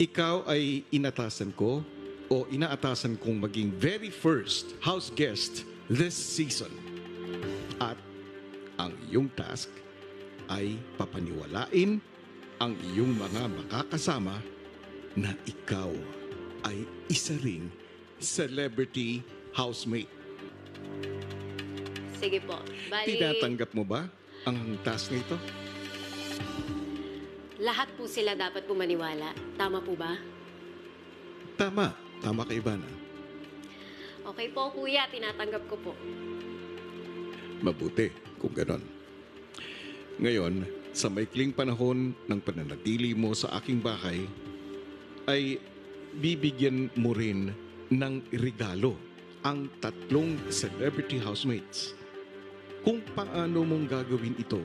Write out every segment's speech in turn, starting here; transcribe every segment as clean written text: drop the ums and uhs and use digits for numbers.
Ikaw ay inatasan ko o inaatasan kong maging very first house guest this season. At ang iyong task ay papaniwalain ang iyong mga makakasama na ikaw ay isa ring celebrity housemate. Sige po. Bali, Tinatanggap mo ba ang task na ito? lahat po sila dapat po maniwala. Tama po ba? Tama. Tama ka, Ivana. Okay po, kuya. Tinatanggap ko po. Mabuti kung ganon. Ngayon, sa maikling panahon ng pananatili mo sa aking bahay, ay bibigyan mo rin ng regalo ang 3 celebrity housemates. Kung paano mong gagawin ito,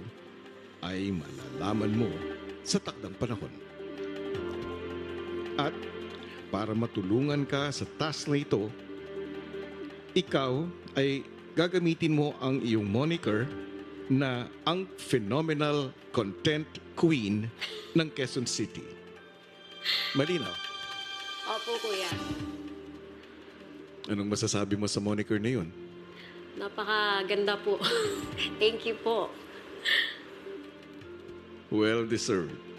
ay malalaman mo sa takdang panahon. At para matulungan ka sa task na ito, ikaw ay gagamitin mo ang iyong moniker na ang Phenomenal Content Queen ng Quezon City. Malinaw? Opo, kuya. Anong masasabi mo sa moniker na yun? Napakaganda po. Thank you po. Well deserved.